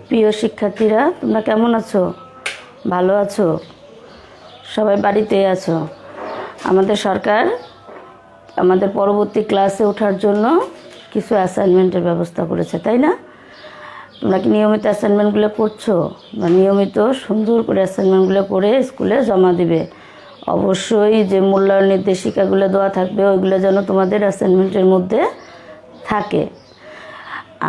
প্রিয় শিক্ষার্থীরা, তোমরা কেমন আছো? ভালো আছো? সবাই বাড়িতে আছো? আমাদের সরকার আমাদের পরবর্তী ক্লাসে ওঠার জন্য কিছু অ্যাসাইনমেন্টের ব্যবস্থা করেছে, তাই না? তোমরা কি নিয়মিত অ্যাসাইনমেন্টগুলো করছো? বা নিয়মিত সুন্দর করে অ্যাসাইনমেন্টগুলো করে স্কুলে জমা দিবে। অবশ্যই যে মূল্যায়ন নির্দেশিকাগুলো দেওয়া থাকবে ওইগুলো যেন তোমাদের অ্যাসাইনমেন্টের মধ্যে থাকে।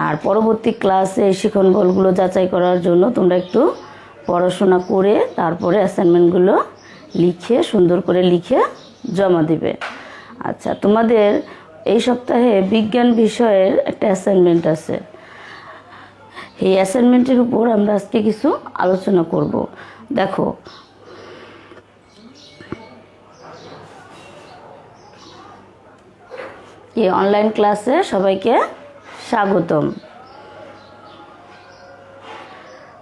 আর পরবর্তী ক্লাসে এই শিখন বলগুলো যাচাই করার জন্য তোমরা একটু পড়াশোনা করে তারপরে অ্যাসাইনমেন্টগুলো লিখে সুন্দর করে লিখে জমা দিবে। আচ্ছা, তোমাদের এই সপ্তাহে বিজ্ঞান বিষয়ের একটা অ্যাসাইনমেন্ট আছে। এই অ্যাসাইনমেন্টের উপর আমরা আজকে কিছু আলোচনা করব। দেখো, এই অনলাইন ক্লাসে সবাইকে স্বাগতম।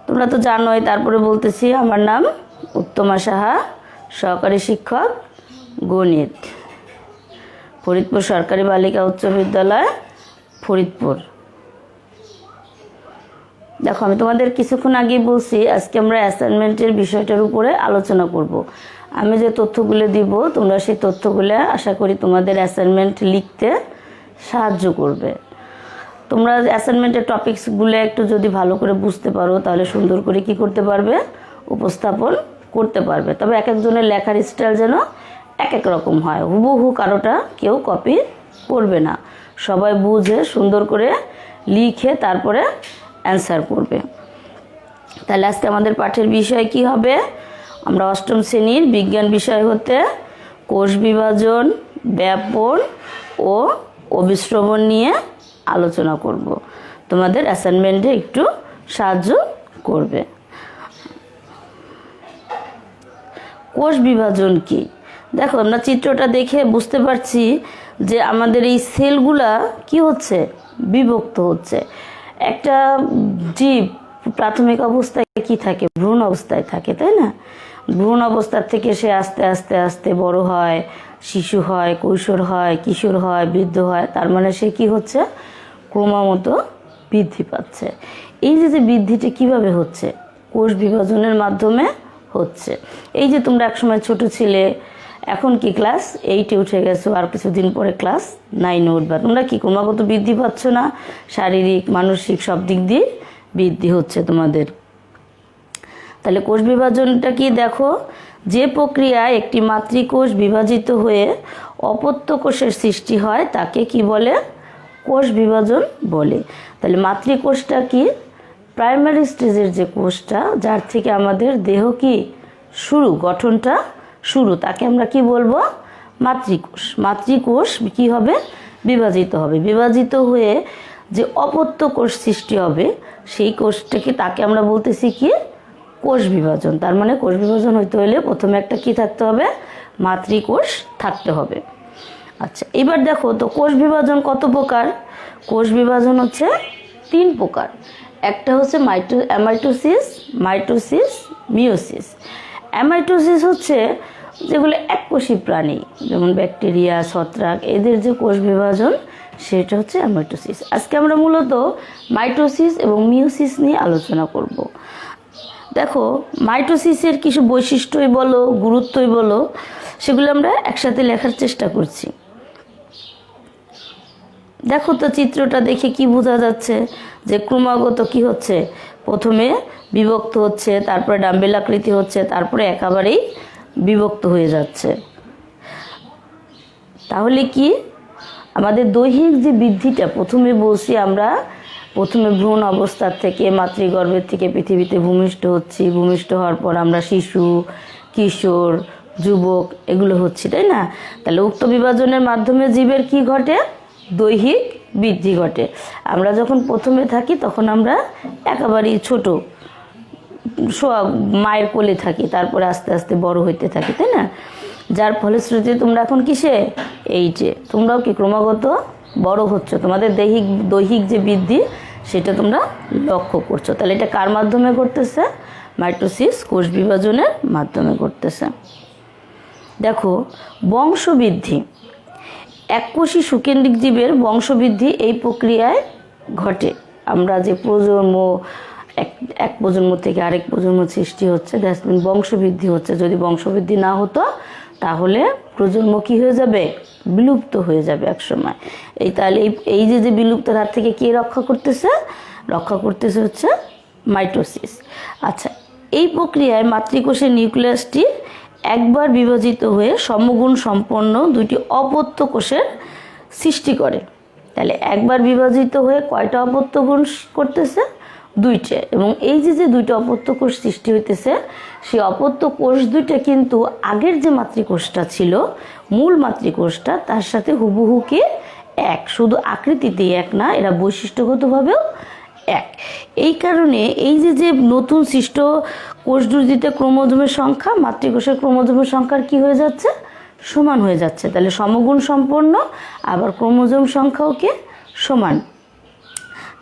তোমরা তো জানোই, তারপরে বলতেছি, আমার নাম উত্তমা সাহা, সহকারী শিক্ষক গণিত, ফরিদপুর সরকারি বালিকা উচ্চ বিদ্যালয়, ফরিদপুর। দেখো, আমি তোমাদের কিছুক্ষণ আগেই বলছি আজকে আমরা অ্যাসাইনমেন্টের বিষয়টার উপরে আলোচনা করব। আমি যে তথ্যগুলো দিব তোমরা সেই তথ্যগুলো আশা করি তোমাদের অ্যাসাইনমেন্ট লিখতে সাহায্য করবে। তোমরা অ্যাসাইনমেন্টের টপিকসগুলো একটু যদি ভালো করে বুঝতে পারো তাহলে সুন্দর করে কি করতে পারবে, উপস্থাপন করতে পারবে। তবে এক একজনের লেখার স্টাইল যেন এক এক রকম হয়, হুবহু কারোটা কেউ কপি করবে না। সবাই বুঝে সুন্দর করে লিখে তারপরে অ্যান্সার করবে। তাহলে আজকে আমাদের পাঠের বিষয় কি হবে? আমরা অষ্টম শ্রেণীর বিজ্ঞান বিষয় হতে কোষ বিভাজন, ব্যাপন ও অভিস্রবণ নিয়ে আলোচনা করব। তোমাদের অ্যাসাইনমেন্টে একটু সাহায্য করবে। কোষ বিভাজন কি? দেখো, আমরা চিত্রটা দেখে বুঝতে পারছি যে আমাদের এই সেলগুলা কি হচ্ছে, বিভক্ত হচ্ছে। একটা জীব প্রাথমিক অবস্থায় কি থাকে, ভ্রূণ অবস্থায় থাকে, তাই না? ভ্রূণ অবস্থার থেকে সে আস্তে আস্তে আস্তে বড় হয়, শিশু হয়, কৈশোর হয়, কিশোর হয়, বৃদ্ধ হয়। তার মানে সে কি হচ্ছে, ক্রমাগত বৃদ্ধি পাচ্ছে। এই যে বৃদ্ধিটা কিভাবে হচ্ছে? কোষ বিভাজনের মাধ্যমে হচ্ছে। এই যে তোমরা একসময় ছোট ছিলে, এখন কি ক্লাস 8-এ উঠে গেছো, আর কিছুদিন পরে ক্লাস 9-এ উঠবা। তোমরা কি ক্রমাগত বৃদ্ধি পাচ্ছ না? শারীরিক, মানসিক সব দিক দিয়ে বৃদ্ধি হচ্ছে তোমাদের। তাহলে কোষ বিভাজনটা কি? দেখো, যে প্রক্রিয়ায় একটি মাতৃকোষ বিভাজিত হয়ে অপত্য কোষের সৃষ্টি হয় তাকে কি বলে? কোষ বিভাজন বলে। তাহলে মাতৃকোষটা কি? প্রাইমারি স্টেজের যে কোষটা, যার থেকে আমাদের দেহ কি শুরু, গঠনটা শুরু, তাকে আমরা কি বলবো? মাতৃকোষ। মাতৃকোষ কি হবে? বিভাজিত হবে। বিভাজিত হয়ে যে অপত্য কোষ সৃষ্টি হবে সেই কোষটাকে, তাকে আমরা বলতেছি কি? কোষ বিভাজন। তার মানে কোষ বিভাজন হইতে হলে প্রথমে একটা কি থাকতে হবে? মাতৃকোষ থাকতে হবে। আচ্ছা, এবার দেখো তো কোষ বিভাজন কত প্রকার? কোষ বিভাজন হচ্ছে 3 প্রকার। একটা হচ্ছে অ্যামাইটোসিস, মাইটোসিস, মিওসিস। অ্যামাইটোসিস হচ্ছে যেগুলো এককোষী প্রাণী, যেমন ব্যাকটেরিয়া, ছত্রাক, এদের যে কোষ বিভাজন সেটা হচ্ছে অ্যামাইটোসিস। আজকে আমরা মূলত মাইটোসিস এবং মিওসিস নিয়ে আলোচনা করব। দেখো, মাইটোসিসের কিছু বৈশিষ্ট্যই বলো, গুরুত্বই বলো, সেগুলো আমরা একসাথে লেখার চেষ্টা করছি। দেখো তো চিত্রটা দেখে কি বোঝা যাচ্ছে যে ক্রমাগত কি হচ্ছে, প্রথমে বিভক্ত হচ্ছে, তারপরে ডাম্বেল আকৃতি হচ্ছে, তারপরে একেবারেই বিভক্ত হয়ে যাচ্ছে। তাহলে কি আমাদের দৈহিক যে বৃদ্ধিটা, প্রথমে বলছি আমরা, প্রথমে ভ্রূণ অবস্থার থেকে, মাতৃগর্ভের থেকে পৃথিবীতে ভূমিষ্ঠ হচ্ছি। ভূমিষ্ঠ হওয়ার পর আমরা শিশু, কিশোর, যুবক এগুলো হচ্ছি, তাই না? তাহলে উক্ত বিভাজনের মাধ্যমে জীবের কি ঘটে? দৈহিক বৃদ্ধি ঘটে। আমরা যখন প্রথমে থাকি তখন আমরা একেবারেই ছোট, মায়ের কোলে থাকি, তারপরে আস্তে আস্তে বড় হইতে থাকি, তাই না? যার ফলশ্রুতিতে তোমরা এখন কিসে? 8-এ। তোমরাও কি ক্রমাগত বড় হচ্ছ, তোমাদের দৈহিক যে বৃদ্ধি সেটা তোমরা লক্ষ্য করছো। তাহলে এটা কার মাধ্যমে ঘটতেছে? মাইটোসিস কোষ বিভাজনের মাধ্যমে ঘটতেছে। দেখো, বংশবৃদ্ধি, এককোষী সুকেন্দ্রিক জীবের বংশবৃদ্ধি এই প্রক্রিয়ায় ঘটে। আমরা যে প্রজন্ম, এক প্রজন্ম থেকে আরেক প্রজন্ম সৃষ্টি হচ্ছে, দ্যাটস মিন বংশবৃদ্ধি হচ্ছে। যদি বংশবৃদ্ধি না হতো তাহলে প্রজন্ম কি হয়ে যাবে? বিলুপ্ত হয়ে যাবে একসময়। তাহলে এই যে বিলুপ্তের হাত থেকে কে রক্ষা করতেছে? রক্ষা করতেছে হচ্ছে মাইটোসিস। আচ্ছা, এই প্রক্রিয়ায় মাতৃকোষের নিউক্লিয়াসটি একবার বিভাজিত হয়ে সমগুণ সম্পন্ন দুটি অপত্য কোষের সৃষ্টি করে। তাহলে একবার বিভাজিত হয়ে কয়টা অপত্য কোষ করতেছে? দুইটা। এবং এই যে দুইটা অপত্য কোষ সৃষ্টি হইতেছে, সেই অপত্য কোষ দুইটা কিন্তু আগের যে মাতৃকোষটা ছিল, মূল মাতৃকোষটা, তার সাথে হুবহু কি এক, শুধু আকৃতিতেই এক না, এরা বৈশিষ্ট্যগতভাবেও এক। এই কারণে এই যে নতুন সৃষ্ট কোষ দুটিতে ক্রোমোজোমের সংখ্যা মাতৃকোষের ক্রোমোজোমের সংখ্যার কি হয়ে যাচ্ছে? সমান হয়ে যাচ্ছে। তাহলে সমগুণ সম্পন্ন, আবার ক্রোমোজোম সংখ্যাও কি সমান।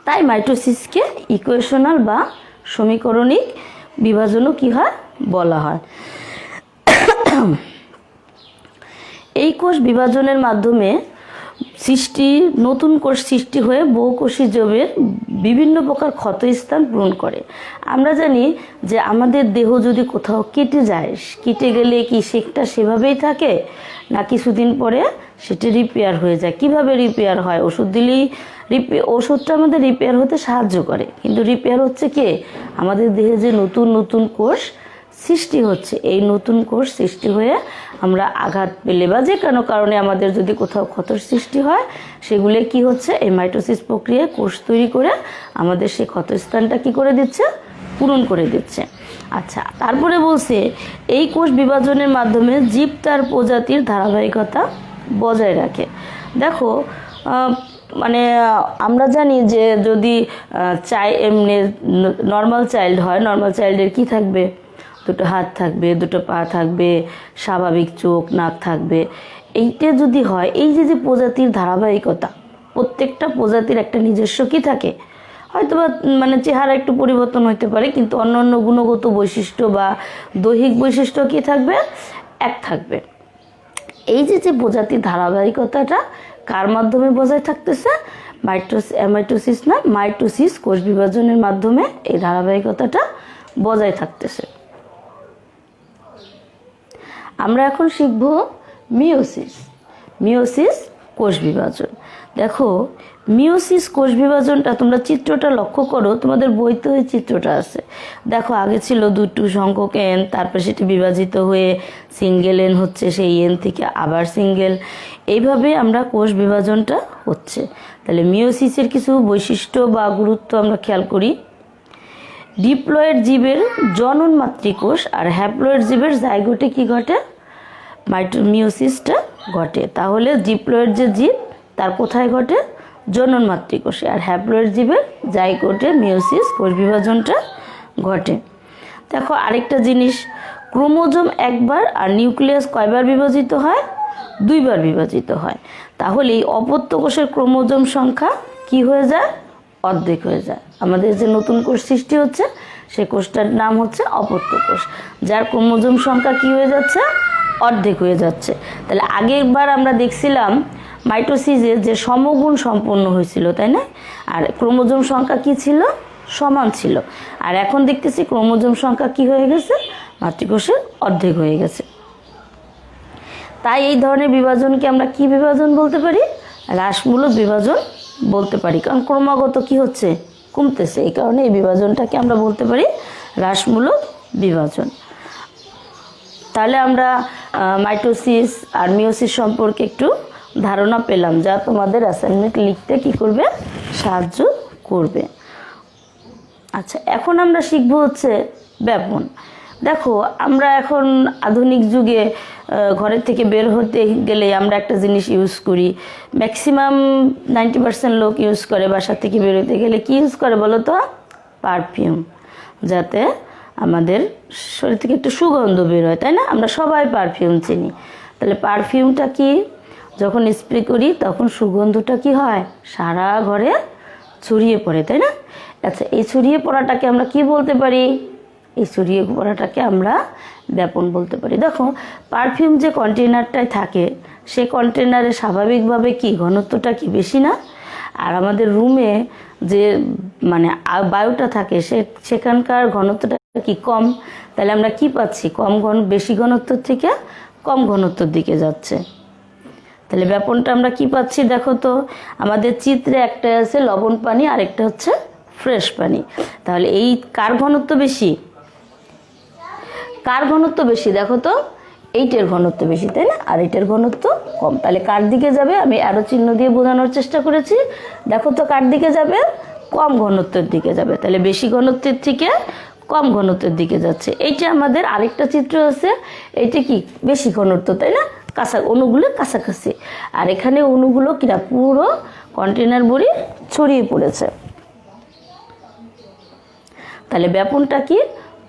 তাই মাইটোসিসকে ইকুয়েশনাল বা সমীকরণিক বিভাজনও কি হয়? বলা হয়। এই কোষ বিভাজনের মাধ্যমে নতুন কোষ সৃষ্টি হয়ে বহুকোষী জীবের বিভিন্ন প্রকার ক্ষতস্থান পূরণ করে। আমরা জানি যে আমাদের দেহ যদি কোথাও কেটে যায়, কেটে গেলে কি সেটা সেভাবেই থাকে, না কিছুদিন পরে সেটা রিপেয়ার হয়ে যায়। কিভাবে রিপেয়ার হয়? ওষুধ দিলেই ওষুধটা আমাদের রিপেয়ার হতে সাহায্য করে, কিন্তু রিপেয়ার হচ্ছে কে? আমাদের দেহে যে নতুন কোষ সৃষ্টি হচ্ছে, এই নতুন কোষ সৃষ্টি হয়ে আমরা আঘাত পেলে বা যে কোনো কারণে আমাদের যদি কোথাও ক্ষতর সৃষ্টি হয়, সেগুলো কি হচ্ছে? এই মাইটোসিস প্রক্রিয়ায় কোষ তৈরি করে আমাদের সেই ক্ষতস্থানটা কি করে দিচ্ছে? পূরণ করে দিচ্ছে। আচ্ছা, তারপরে বলছে এই কোষ বিভাজনের মাধ্যমে জীব তার প্রজাতির ধারাবাহিকতা বজায় রাখে। দেখো, মানে আমরা জানি যে যদি এমনি নর্মাল চাইল্ড হয়, নর্মাল চাইল্ডের কি থাকবে? দুটো হাত থাকবে, দুটো পা থাকবে, স্বাভাবিক চোখ, নাক থাকবে। এইটা যদি হয়, এই যে প্রজাতির ধারাবাহিকতা, প্রত্যেকটা প্রজাতির একটা নিজস্ব কি থাকে? হয়তো বা মানে চেহারা একটু পরিবর্তন হতে পারে, কিন্তু অন্যান্য গুণগত বৈশিষ্ট্য বা দৈহিক বৈশিষ্ট্য কি থাকবে? এক থাকবে। এই যে প্রজাতির ধারাবাহিকতাটা কার মাধ্যমে বজায় থাকতেছে? মাইটোসিস না, মাইটোসিস কোষ বিভাজনের মাধ্যমে এই ধারাবাহিকতাটা বজায় থাকতেছে। আমরা এখন শিখব মিওসিস কোষ বিভাজন। দেখো, মিওসিস কোষ বিভাজনটা তোমরা চিত্রটা লক্ষ্য করো, তোমাদের বইতে ওই চিত্রটা আছে। দেখো, আগে ছিল দুটো সংখ্যক এন, তারপর সেটি বিভাজিত হয়ে সিঙ্গেল এন হচ্ছে, সেই এন থেকে আবার সিঙ্গেল, এইভাবে আমরা কোষ বিভাজনটা হচ্ছে। তাহলে মিওসিসের কিছু বৈশিষ্ট্য বা গুরুত্ব আমরা খেয়াল করি। ডিপ্লয়েড জীবের জনন মাতৃকোষ আর হ্যাপ্লয়েড জীবের জাইগোটে কি ঘটে? মিওসিসটা ঘটে। তাহলে ডিপ্লয়েড যে জীব তার কোথায় ঘটে? জনন মাতৃকোষে। আর হ্যাপ্লয়েড জীবের জাইগোটে মিওসিস কোষ বিভাজনটা ঘটে। দেখো, আরেকটা জিনিস, ক্রোমোজোম একবার আর নিউক্লিয়াস কয়বার বিভাজিত হয়? দুইবার বিভাজিত হয়। তাহলে এই অপত্য কোষের ক্রোমোজোম সংখ্যা কি হয়ে যায়? অর্ধেক হয়ে যায়। আমাদের যে নতুন কোষ সৃষ্টি হচ্ছে, সেই কোষটার নাম হচ্ছে অপত্য কোষ, যার ক্রোমোজোম সংখ্যা কি হয়ে যাচ্ছে? অর্ধেক হয়ে যাচ্ছে। তাহলে আগেরবার আমরা দেখছিলাম মাইটোসিসে যে সমগুণ সম্পন্ন হয়েছিল, তাই না? আর ক্রোমোজোম সংখ্যা কি ছিল? সমান ছিল। আর এখন দেখতেছি ক্রোমোজোম সংখ্যা কি হয়ে গেছে? মাতৃকোষের অর্ধেক হয়ে গেছে। তাই এই ধরনের বিভাজনকে আমরা কি বিভাজন বলতে পারি? হ্রাসমূলক বিভাজন বলতে পারি, কারণ ক্রমাগত কি হচ্ছে? কমতেছে। এই কারণে এই বিভাজনটাকে আমরা বলতে পারি হ্রাসমূলক বিভাজন। তাহলে আমরা মাইটোসিস আর মিওসিস সম্পর্কে একটু ধারণা পেলাম, যা তোমাদের অ্যাসাইনমেন্ট লিখতে কি করবে? সাহায্য করবে। আচ্ছা, এখন আমরা শিখব হচ্ছে ব্যাপন। দেখো, আমরা এখন আধুনিক যুগে ঘরের থেকে বের হতে গেলে আমরা একটা জিনিস ইউজ করি, ম্যাক্সিমাম 90% লোক ইউজ করে, বাসা থেকে বের হতে গেলে কি ইউজ করে বলো তো? পারফিউম, যাতে আমাদের শরীর থেকে একটু সুগন্ধ বের হয়, তাই না? আমরা সবাই পারফিউম চিনি। তাহলে পারফিউমটা কি? যখন স্প্রে করি তখন সুগন্ধটা কি হয়? সারা ঘরে ছড়িয়ে পড়ে, তাই না? আচ্ছা, এই ছড়িয়ে পড়াটাকে আমরা কি বলতে পারি? এই ছড়িয়ে পড়াটাকে আমরা ব্যাপন বলতে পারি। দেখো পারফিউম যে কন্টেনারটায় থাকে সে কন্টেনারে স্বাভাবিকভাবে কি ঘনত্বটা কি বেশি না, আর আমাদের রুমে যে মানে বায়ুটা থাকে সেখানকার ঘনত্বটা কি কম, তাহলে আমরা কি পাচ্ছি বেশি ঘনত্বের থেকে কম ঘনত্বের দিকে যাচ্ছে। তাহলে ব্যাপনটা আমরা কি পাচ্ছি দেখো তো, আমাদের চিত্রে একটা আছে লবণ পানি আর একটা হচ্ছে ফ্রেশ পানি। তাহলে এই কার ঘনত্ব বেশি, কার ঘনত্ব বেশি দেখো তো, এইটার ঘনত্ব বেশি তাই না, আর এইটার ঘনত্ব কম। তাহলে কার দিকে যাবে, আমি আরো চিহ্ন দিয়ে বোঝানোর চেষ্টা করেছি। দেখো তো কার দিকে যাবে, কম ঘনত্বের দিকে যাবে। তাহলে বেশি ঘনত্বের থেকে কম ঘনত্বের দিকে যাচ্ছে। এইটা আমাদের আরেকটা চিত্র আছে, এইটা কি বেশি ঘনত্ব তাই না, অণুগুলো কাছাকাছি, আর এখানে অণুগুলো কিনা পুরো কন্টেনার ভরে ছড়িয়ে পড়েছে। তাহলে ব্যাপনটা কি,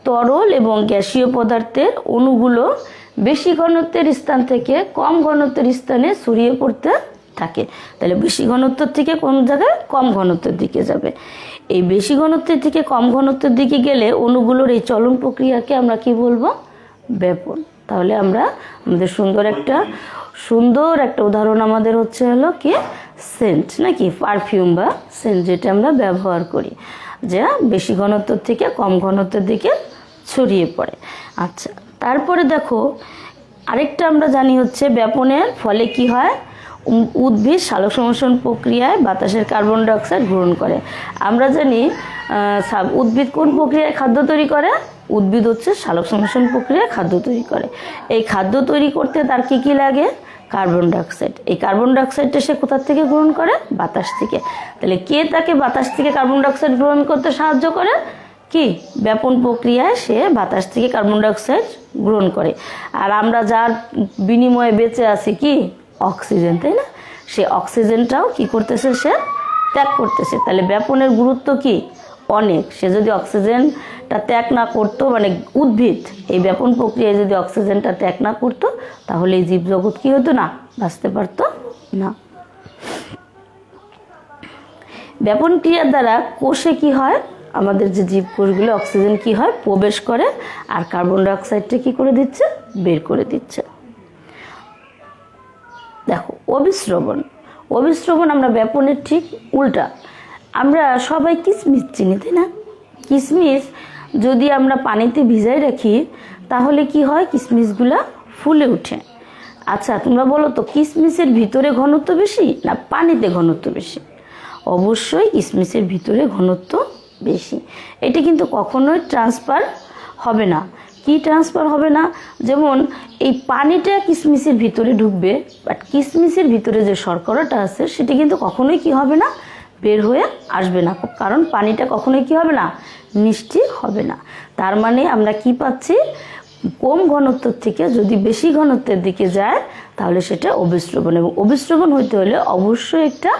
তরল এবং গ্যাসীয় পদার্থের অণুগুলো বেশি ঘনত্বের স্থান থেকে কম ঘনত্বের স্থানে ছড়িয়ে পড়তে থাকে। তাহলে বেশি ঘনত্বের থেকে কোন জায়গায় কম ঘনত্বের দিকে যাবে। এই বেশি ঘনত্বের থেকে কম ঘনত্বের দিকে গেলে অণুগুলোর এই চলন প্রক্রিয়াকে আমরা কি বলবো, ব্যাপন। তাহলে আমরা আমাদের সুন্দর একটা উদাহরণ আমাদের হচ্ছে হলো কি সেন্ট নাকি পারফিউম বা সেন্ট, যেটা আমরা ব্যবহার করি, যা বেশি ঘনত্বের থেকে কম ঘনত্বের দিকে ছড়িয়ে পড়ে। আচ্ছা, তারপরে দেখো আরেকটা আমরা জানি হচ্ছে ব্যাপনের ফলে কি হয়, উদ্ভিদ সালোক সংশ্লেষণ প্রক্রিয়ায় বাতাসের কার্বন ডাই অক্সাইড গ্রহণ করে। আমরা জানি উদ্ভিদ কোন প্রক্রিয়ায় খাদ্য তৈরি করে, উদ্ভিদ হচ্ছে সালোক সংশ্লেষণ প্রক্রিয়ায় খাদ্য তৈরি করে। এই খাদ্য তৈরি করতে তার কি কি লাগে, কার্বন ডাই অক্সাইড। এই কার্বন ডাই অক্সাইডটা সে কোথা থেকে গ্রহণ করে, বাতাস থেকে। তাহলে কে তাকে বাতাস থেকে কার্বন ডাই অক্সাইড গ্রহণ করতে সাহায্য করে, কি ব্যাপন প্রক্রিয়ায় সে বাতাস থেকে কার্বন ডাই অক্সাইড গ্রহণ করে। আর আমরা যার বিনিময়ে বেঁচে আছি কি অক্সিজেন তাই না, সে অক্সিজেনটাও কি করতেছে, সে ত্যাগ করতেছে। তাহলে ব্যাপনের গুরুত্ব কি অনেক। সে যদি অক্সিজেনটা ত্যাগ না করতো, মানে উদ্ভিদ এই ব্যাপন প্রক্রিয়ায় যদি অক্সিজেনটা ত্যাগ না করতো, তাহলে এই জীবজগৎ কি হতো না, বাঁচতে পারতো না। ব্যাপন ক্রিয়ার দ্বারা কোষে কি হয়, আমাদের যে জীবকোষগুলো অক্সিজেন কি হয় প্রবেশ করে, আর কার্বন ডাই অক্সাইডটা কি করে দিচ্ছে, বের করে দিচ্ছে। দেখো অবিশ্রবণ আমরা ব্যাপনের ঠিক উল্টা। আমরা সবাই কিশমিশ চিনি তাই না, কিশমিশ যদি আমরা পানিতে ভিজাই রাখি তাহলে কি হয়, কিশমিশগুলা ফুলে ওঠে। আচ্ছা তোমরা বলো তো কিশমিশের ভিতরে ঘনত্ব বেশি না পানিতে ঘনত্ব বেশি? অবশ্যই কিশমিশের ভিতরে ঘনত্ব বেশি। এটা কিন্তু কখনোই ট্রান্সফার হবে না। কি ট্রান্সফার হবে না, যেমন এই পানিটা কিশমিশের ভিতরে ঢুকবে, বাট কিশমিশের ভিতরে যে শর্করাটা আছে সেটা কিন্তু কখনোই কি হবে না, বের হয়ে আসবে না, কারণ পানিটা কখনোই কি হবে না, মিষ্টি হবে না। তার মানে আমরা কি পাচ্ছি, কম ঘনত্বের থেকে যদি বেশি ঘনত্বের দিকে যায় তাহলে সেটা অবিশ্রবণ, এবং অবিশ্রবণ হইতে হলে অবশ্যই একটা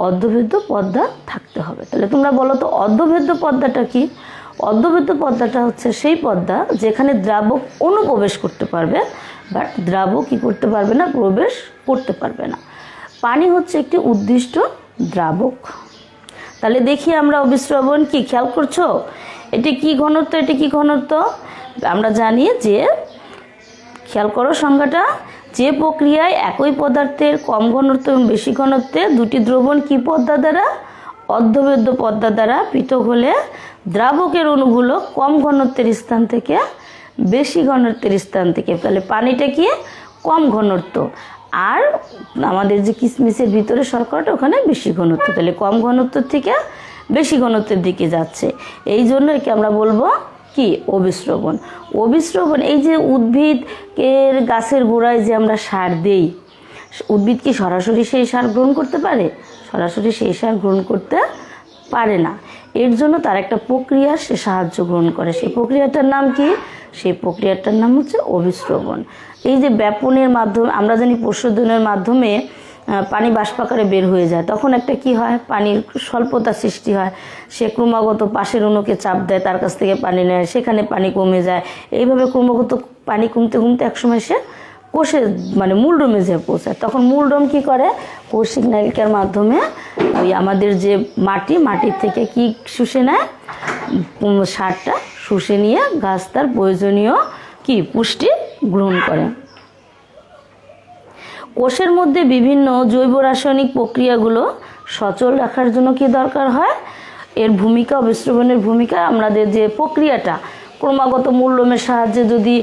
অর্ধভেদ্য পর্দা থাকতে হবে। তাহলে তোমরা বলো তো অর্ধভেদ্য পর্দাটা কি? অর্ধভেদ্য পর্দাটা হচ্ছে সেই পর্দা যেখানে দ্রাবক অনুপ্রবেশ করতে পারবে, বাট দ্রাবক কি করতে পারবে না, প্রবেশ করতে পারবে না। পানি হচ্ছে একটি উদ্দিষ্ট দ্রাবক। তাহলে দেখি আমরা অবিশ্রবণ কি, খেয়াল করছো এটি কি ঘনত্ব, এটি কি ঘনত্ব? আমরা জানি যে, খেয়াল করো সংজ্ঞাটা, যে প্রক্রিয়ায় একই পদার্থের কম ঘনত্ব এবং বেশি ঘনত্বে দুটি দ্রবণ কি পর্দা দ্বারা, অর্ধভেদ্য পর্দা দ্বারা পৃথক হলে দ্রাবকের অণুগুলো কম ঘনত্বের স্থান থেকে বেশি ঘনত্বের স্থান থেকে, তাহলে পানিটা কি কম ঘনত্ব, আর আমাদের যে কিশমিশের ভিতরে শর্করাটা ওখানে বেশি ঘনত্ব, তাহলে কম ঘনত্ব থেকে বেশি ঘনত্বের দিকে যাচ্ছে। এই জন্য একে আমরা বলবো কি অবিশ্রবণ। অবিশ্রবণ এই যে উদ্ভিদের গাছের গোড়ায় যে আমরা সার দেই, উদ্ভিদ কি সরাসরি সেই সার গ্রহণ করতে পারে? সরাসরি সেই সার গ্রহণ করতে পারে না। এর জন্য তার একটা প্রক্রিয়ার সে সাহায্য গ্রহণ করে। সেই প্রক্রিয়াটার নাম কি? সেই প্রক্রিয়াটার নাম হচ্ছে অবিশ্রবণ। এই যে ব্যাপনের মাধ্যমে আমরা জানি প্রশোধনের মাধ্যমে পানি বাষ্পাকারে বের হয়ে যায়, তখন একটা কি হয়, পানির স্বল্পতা সৃষ্টি হয়। সে ক্রমাগত পাশের অণুকে চাপ দেয়, তার কাছ থেকে পানি নেয়, সেখানে পানি কমে যায়। এইভাবে ক্রমাগত পানি কমতে কমতে একসময় সে কোষে মানে মূল ডোমে যে পৌঁছায়, তখন মূল ডোম কী করে, কৌশিক নালিকার মাধ্যমে ওই আমাদের যে মাটির থেকে কি শুষে নেয়, সারটা শুষে নিয়ে গাছ তার প্রয়োজনীয় পুষ্টি গ্রহণ করে। কোষের মধ্যে বিভিন্ন জৈব রাসায়নিক প্রক্রিয়াগুলো সচল রাখার জন্য কি দরকার হয়? এর ভূমিকা, অবিশ্রবণের ভূমিকা, আমাদের যে প্রক্রিয়াটা ক্রমাগত মূল্যমের সাহায্যে যদি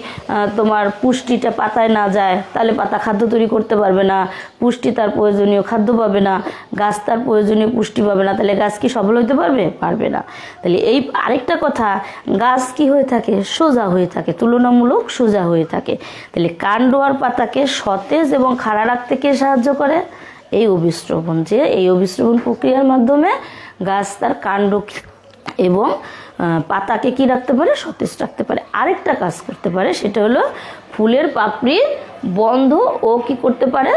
তোমার পুষ্টিটা পাতায় না যায়, তাহলে পাতা খাদ্য তৈরি করতে পারবে না, পুষ্টি তার প্রয়োজনীয় খাদ্য পাবে না, গাছ তার প্রয়োজনীয় পুষ্টি পাবে না, তাহলে গাছ কি সফল হতে পারবে? পারবে না। তাহলে এই আরেকটা কথা, গাছ কি হয়ে থাকে? সোজা হয়ে থাকে, তুলনামূলক সোজা হয়ে থাকে। তাহলে কাণ্ড আর পাতাকে সতেজ এবং খাড়া রাখতে কে সাহায্য করে? এই অভিস্রবণ। যে এই অভিস্রবণ প্রক্রিয়ার মাধ্যমে গাছ তার কাণ্ড এবং পাতাকে কি রাখতে পারে? সতেজ রাখতে পারে। আরেকটা কাজ করতে পারে, সেটা হলো ফুলের পাপড়ি বন্ধ ও কি করতে পারে?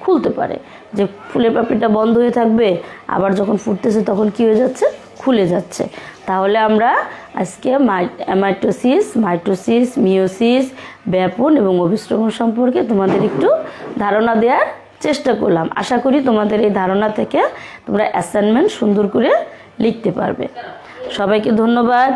খুলতে পারে। যে ফুলের পাপড়িটা বন্ধ হয়ে থাকবে, আবার যখন ফুটতেছে তখন কি হয়ে যাচ্ছে? খুলে যাচ্ছে। তাহলে আমরা আজকে মাইটোসিস, মিওসিস, ব্যাপন এবং অভিস্রবণ সম্পর্কে তোমাদের একটু ধারণা দেওয়ার চেষ্টা করলাম। আশা করি তোমাদের এই ধারণা থেকে তোমরা অ্যাসাইনমেন্ট সুন্দর করে লিখতে পারবে। সবাইকে ধন্যবাদ।